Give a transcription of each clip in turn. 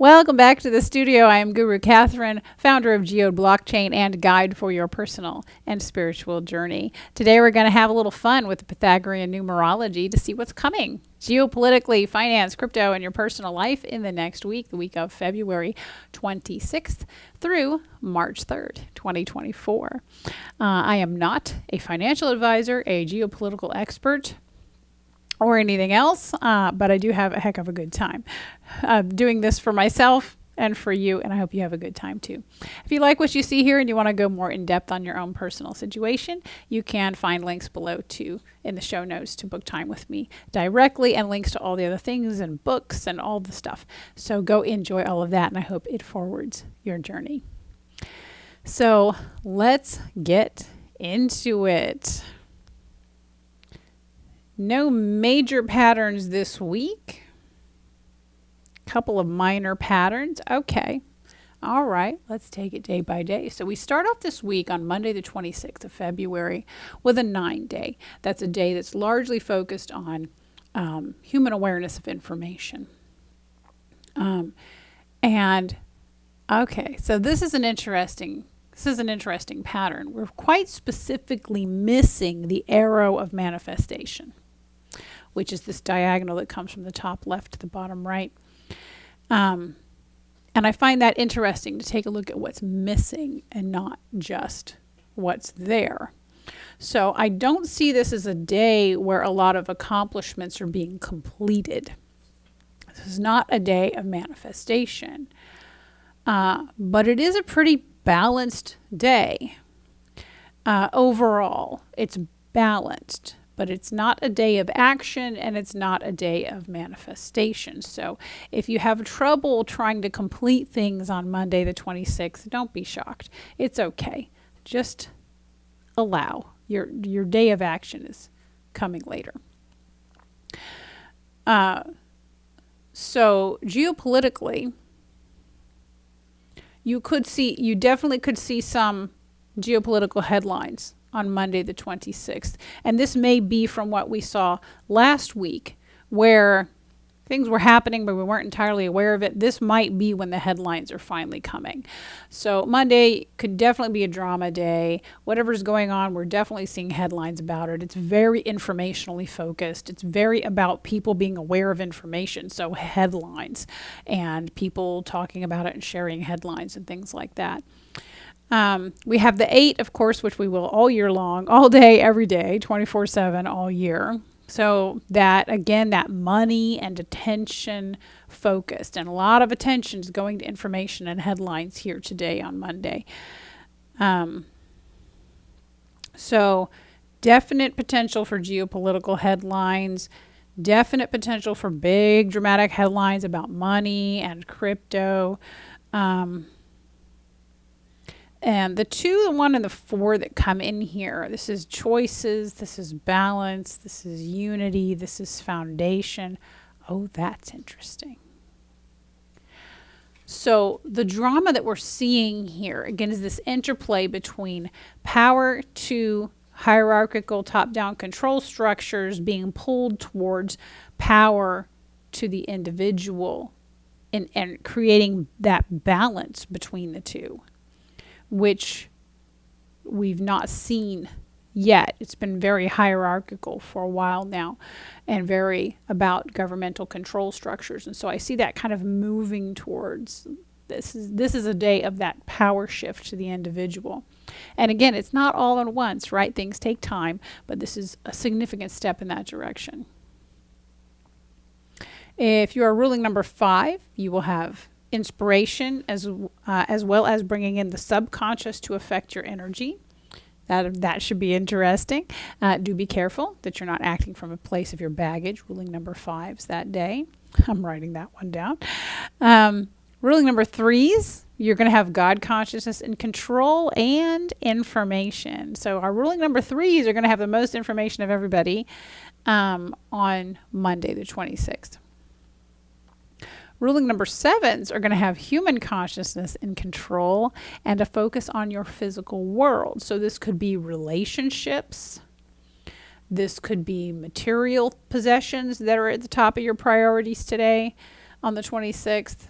Welcome back to the studio. I am Guru Kathryn, founder of Geode Blockchain and guide for your personal and spiritual journey. Today we're going to have a little fun with the Pythagorean numerology to see what's coming geopolitically, finance, crypto, and your personal life in the next week, the week of February 26th through March 3rd, 2024. I am not a financial advisor, a geopolitical expert, or anything else, but I do have a heck of a good time doing this for myself and for you, and I hope you have a good time too. If you like what you see here and you want to go more in depth on your own personal situation, you can find links below too in the show notes to book time with me directly, and links to all the other things and books and all the stuff. So go enjoy all of that, and I hope it forwards your journey. So let's get into it. No major patterns this week. Couple of minor patterns. Okay. All right. Let's take it day by day. So we start off this week on Monday, the 26th of February with a 9-day. That's a day that's largely focused on human awareness of information. And okay, so this is an interesting pattern. We're quite specifically missing the arrow of manifestation, which is this diagonal that comes from the top left to the bottom right. And I find that interesting to take a look at what's missing and not just what's there. So I don't see this as a day where a lot of accomplishments are being completed. This is not a day of manifestation. But it is a pretty balanced day. Overall, it's balanced. But it's not a day of action, and it's not a day of manifestation. So if you have trouble trying to complete things on Monday the 26th, don't be shocked. It's okay. Just allow. Your day of action is coming later. So geopolitically, you definitely could see some geopolitical headlines on Monday the 26th. And this may be from what we saw last week, where things were happening but we weren't entirely aware of it. This might be when the headlines are finally coming. So Monday could definitely be a drama day. Whatever's going on, we're definitely seeing headlines about it. It's very informationally focused. It's very about people being aware of information. So headlines and people talking about it and sharing headlines and things like that. We have the 8, of course, which we will all year long, all day, every day, 24/7, all year. So that, again, that money and attention focused, and a lot of attention is going to information and headlines here today on Monday. So definite potential for geopolitical headlines, definite potential for big dramatic headlines about money and crypto. And the 2, the 1, and the 4 that come in here, this is choices, this is balance, this is unity, this is foundation. Oh, that's interesting. So the drama that we're seeing here, again, is this interplay between power to hierarchical top-down control structures being pulled towards power to the individual, and creating that balance between the two, which we've not seen yet. It's been very hierarchical for a while now, and very about governmental control structures. And so I see that kind of moving towards this is a day of that power shift to the individual. And again, it's not all at once, right? Things take time, but this is a significant step in that direction. If you are ruling number 5, you will have inspiration as well as bringing in the subconscious to affect your energy. That should be interesting. Do be careful that you're not acting from a place of your baggage. Ruling number 5s that day. I'm writing that one down. Ruling number 3s, you're going to have God consciousness and control and information. So our ruling number 3s are going to have the most information of everybody on Monday the 26th. Ruling number 7s are going to have human consciousness and control and a focus on your physical world. So this could be relationships. This could be material possessions that are at the top of your priorities today on the 26th.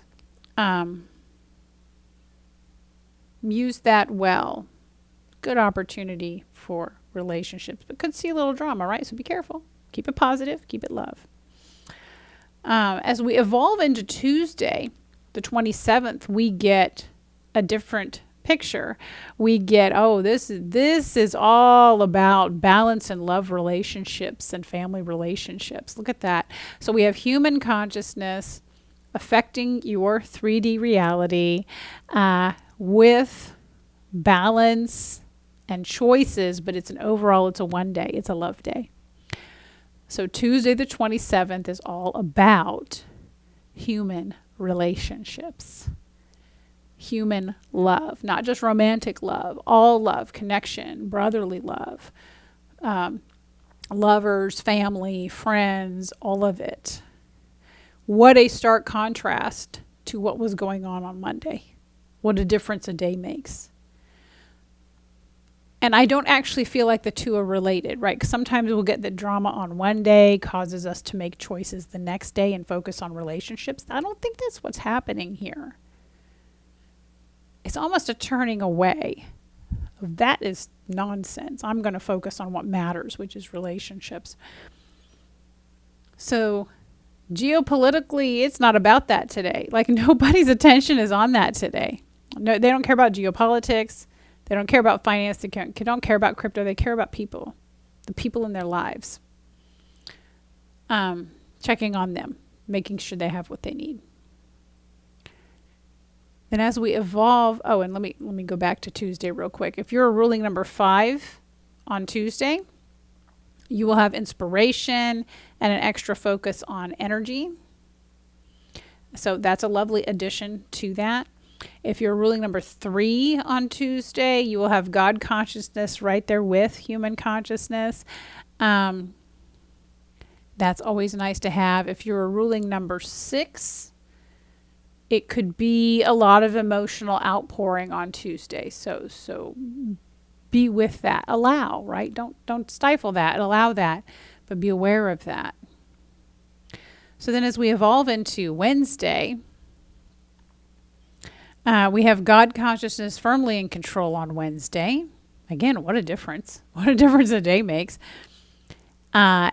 Use that well. Good opportunity for relationships, but could see a little drama, right? So be careful. Keep it positive. Keep it love. As we evolve into Tuesday, the 27th, we get a different picture. We get, this is all about balance and love relationships and family relationships. Look at that. So we have human consciousness affecting your 3D reality with balance and choices, but it's a one day. It's a love day. So Tuesday the 27th is all about human relationships. Human love, not just romantic love, all love, connection, brotherly love, lovers, family, friends, all of it. What a stark contrast to what was going on Monday. What a difference a day makes. And I don't actually feel like the two are related, right? Because sometimes we'll get the drama on one day causes us to make choices the next day and focus on relationships. I don't think that's what's happening here. It's almost a turning away. That is nonsense. I'm going to focus on what matters, which is relationships. So geopolitically, it's not about that today. Like nobody's attention is on that today. No, they don't care about geopolitics. They don't care about finance. They don't care about crypto. They care about people, the people in their lives. Checking on them, making sure they have what they need. And as we evolve, and let me go back to Tuesday real quick. If you're a ruling number 5 on Tuesday, you will have inspiration and an extra focus on energy. So that's a lovely addition to that. If you're ruling number 3 on Tuesday, you will have God consciousness right there with human consciousness. That's always nice to have. If you're a ruling number 6, it could be a lot of emotional outpouring on Tuesday. So be with that. Allow, right? Don't stifle that. Allow that, but be aware of that. So then as we evolve into Wednesday, we have God consciousness firmly in control on Wednesday. Again, what a difference. What a difference a day makes. And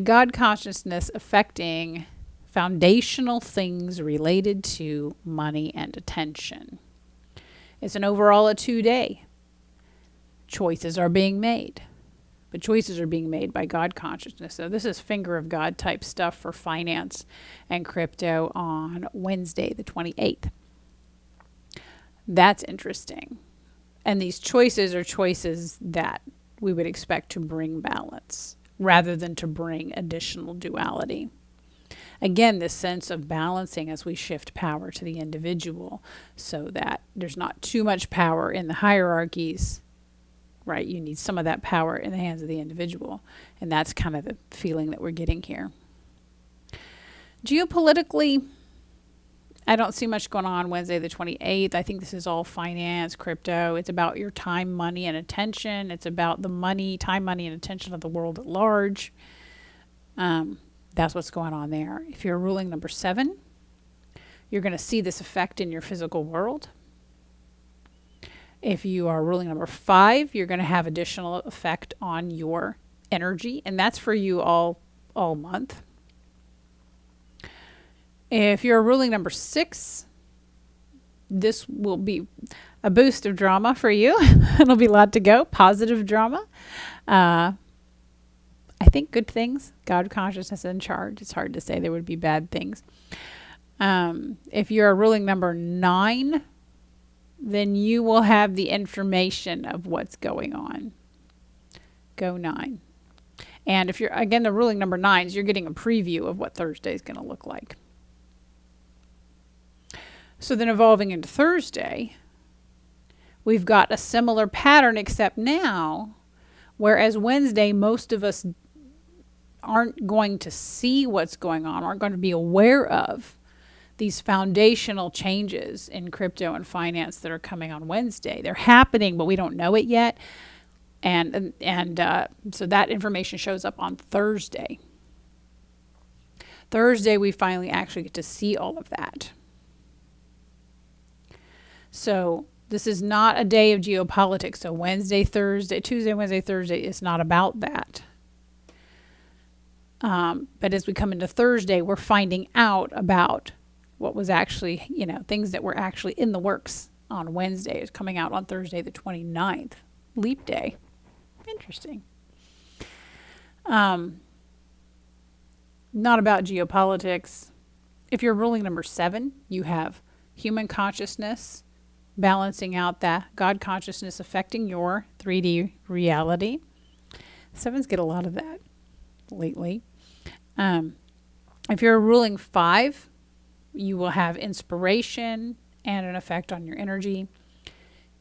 God consciousness affecting foundational things related to money and attention. It's an overall a 2-day. Choices are being made. But choices are being made by God consciousness. So this is finger of God type stuff for finance and crypto on Wednesday, the 28th. That's interesting. And these choices are choices that we would expect to bring balance rather than to bring additional duality. Again, this sense of balancing as we shift power to the individual so that there's not too much power in the hierarchies, right? You need some of that power in the hands of the individual. And that's kind of the feeling that we're getting here. Geopolitically, I don't see much going on Wednesday the 28th. I think this is all finance, crypto. It's about your time, money, and attention. It's about the money, time, money, and attention of the world at large. That's what's going on there. If you're ruling number 7, you're going to see this effect in your physical world. If you are ruling number 5, you're going to have additional effect on your energy, and that's for you all month. If you're ruling number 6, this will be a boost of drama for you. It'll be a lot to go. Positive drama. I think good things. God consciousness in charge. It's hard to say there would be bad things. If you're a ruling number 9, then you will have the information of what's going on. Go 9. And if you're, again, the ruling number 9s, you're getting a preview of what Thursday is going to look like. So then evolving into Thursday, we've got a similar pattern, except now, whereas Wednesday, most of us aren't going to see what's going on, aren't going to be aware of these foundational changes in crypto and finance that are coming on Wednesday. They're happening, but we don't know it yet. And so that information shows up on Thursday. Thursday, we finally actually get to see all of that. So this is not a day of geopolitics. So Tuesday, Wednesday, Thursday, it's not about that. But as we come into Thursday, we're finding out about what was actually, things that were actually in the works on Wednesday. It's coming out on Thursday, the 29th, leap day. Interesting. Not about geopolitics. If you're ruling number 7, you have human consciousness balancing out that God consciousness affecting your 3D reality. 7s get a lot of that lately. If you're ruling 5, you will have inspiration and an effect on your energy.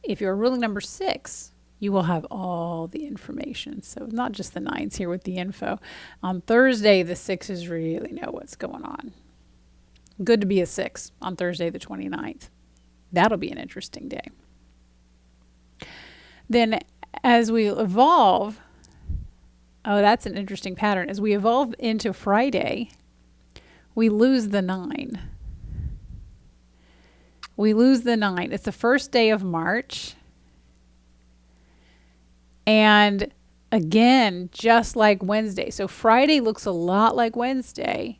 If you're ruling number 6, you will have all the information. So not just the 9s here with the info. On Thursday, the 6s really know what's going on. Good to be a 6 on Thursday, the 29th. That'll be an interesting day. Then as we evolve, that's an interesting pattern. As we evolve into Friday, we lose the 9. We lose the 9. It's the first day of March. And again, just like Wednesday. So Friday looks a lot like Wednesday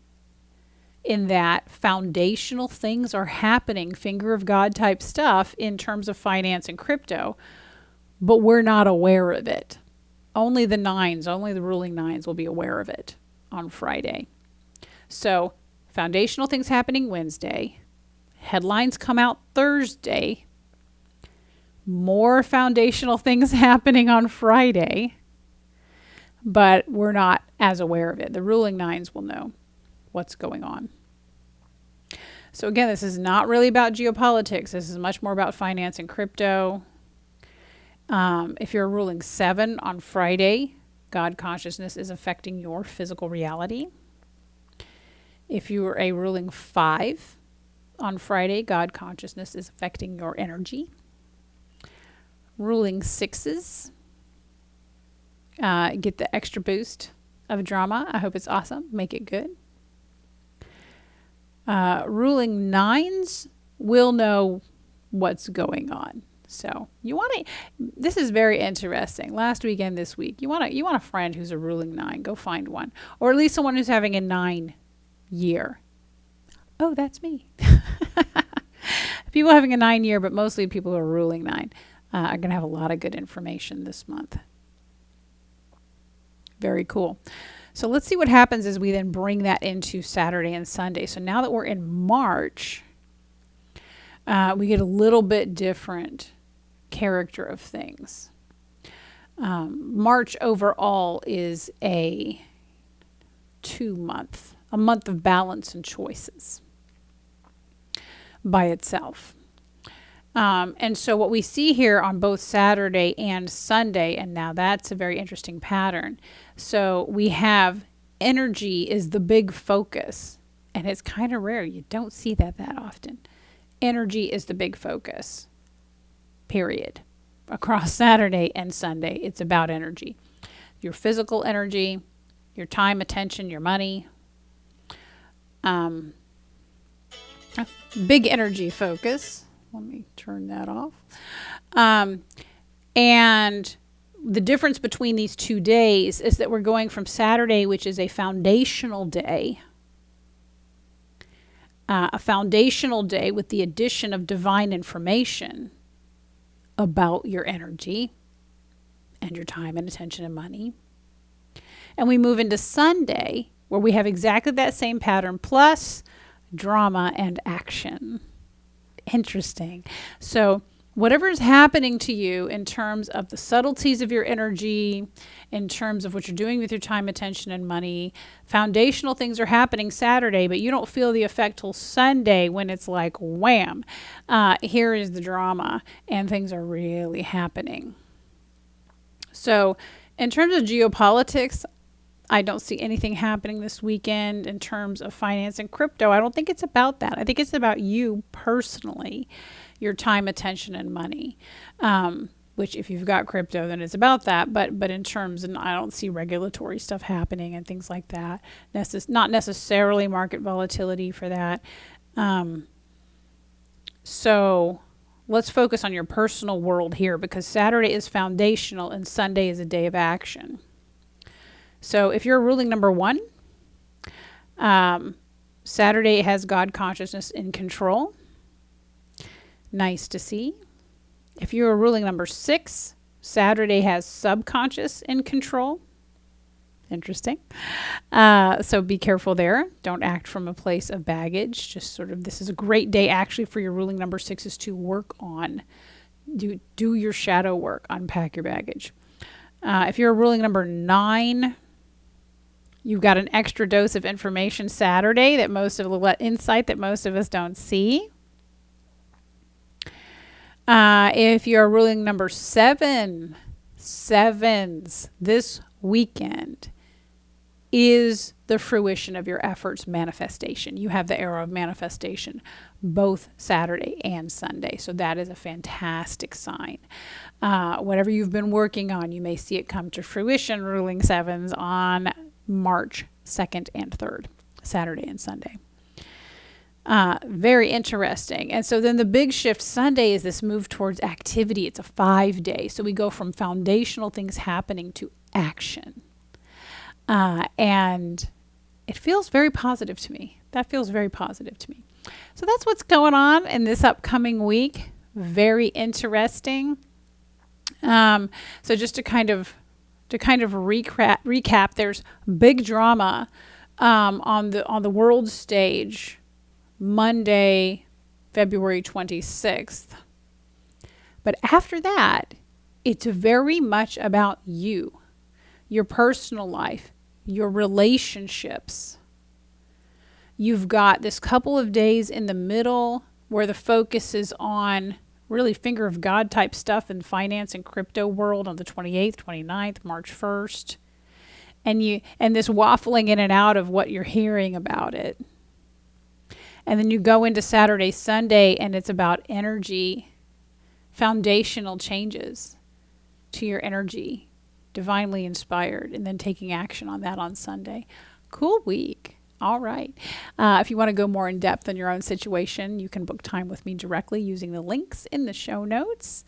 in that foundational things are happening, finger of God type stuff in terms of finance and crypto, but we're not aware of it. Only the 9s, only the ruling 9s will be aware of it on Friday. So foundational things happening Wednesday. Headlines come out Thursday. More foundational things happening on Friday, but we're not as aware of it. The ruling 9s will know what's going on. So again, this is not really about geopolitics. This is much more about finance and crypto. If you're ruling 7 on Friday, God consciousness is affecting your physical reality. If you are a ruling 5 on Friday, God consciousness is affecting your energy. Ruling 6s get the extra boost of drama. I hope it's awesome. Make it good. Ruling 9s will know what's going on. So this is very interesting. Last weekend, this week, you want a friend who's a ruling 9. Go find one, or at least someone who's having a 9 year. Oh, that's me. People having a 9 year, but mostly people who are ruling 9 are going to have a lot of good information this month. Very cool. So let's see what happens as we then bring that into Saturday and Sunday. So now that we're in March, we get a little bit different character of things. March overall is a month of balance and choices by itself. And so what we see here on both Saturday and Sunday, and now that's a very interesting pattern. So we have energy is the big focus, and it's kind of rare. You don't see that often. Energy is the big focus, period. Across Saturday and Sunday, it's about energy. Your physical energy, your time, attention, your money. Big energy focus. Let me turn that off. And the difference between these 2 days is that we're going from Saturday, which is a foundational day, with the addition of divine information about your energy and your time and attention and money. And we move into Sunday, where we have exactly that same pattern, plus drama and action. Interesting. So whatever is happening to you in terms of the subtleties of your energy, in terms of what you're doing with your time, attention, and money, foundational things are happening Saturday, but you don't feel the effect till Sunday when it's like, wham, here is the drama, and things are really happening. So in terms of geopolitics, I don't see anything happening this weekend in terms of finance and crypto. I don't think it's about that. I think it's about you personally, your time, attention, and money. Which if you've got crypto, then it's about that. But in terms, and I don't see regulatory stuff happening and things like that. Not necessarily market volatility for that. So let's focus on your personal world here, because Saturday is foundational and Sunday is a day of action. So if you're ruling number 1, Saturday has God consciousness in control. Nice to see. If you're ruling number 6, Saturday has subconscious in control. Interesting. So be careful there. Don't act from a place of baggage. Just sort of, this is a great day actually for your ruling number 6 to work on. Do your shadow work, unpack your baggage. If you're ruling number 9, you've got an extra dose of information Saturday that insight that most of us don't see. If you're ruling number 7, sevens this weekend is the fruition of your efforts manifestation. You have the arrow of manifestation both Saturday and Sunday. So that is a fantastic sign. Whatever you've been working on, you may see it come to fruition, ruling 7s on March 2nd and 3rd, Saturday and Sunday. Very interesting. And so then the big shift Sunday is this move towards activity. It's a 5-day. So we go from foundational things happening to action. And it feels very positive to me. That feels very positive to me. So that's what's going on in this upcoming week. Very interesting. So just to kind of recap, there's big drama on the world stage Monday, February 26th. But after that, it's very much about you, your personal life, your relationships. You've got this couple of days in the middle where the focus is on really finger of God type stuff in finance and crypto world on the 28th, 29th, March 1st. And this waffling in and out of what you're hearing about it. And then you go into Saturday, Sunday, and it's about energy, foundational changes to your energy, divinely inspired, and then taking action on that on Sunday. Cool week. All right. If you want to go more in depth on your own situation, you can book time with me directly using the links in the show notes.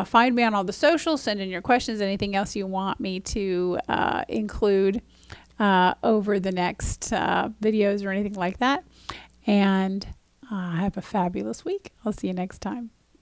Find me on all the socials, send in your questions, anything else you want me to include over the next videos or anything like that. And have a fabulous week. I'll see you next time.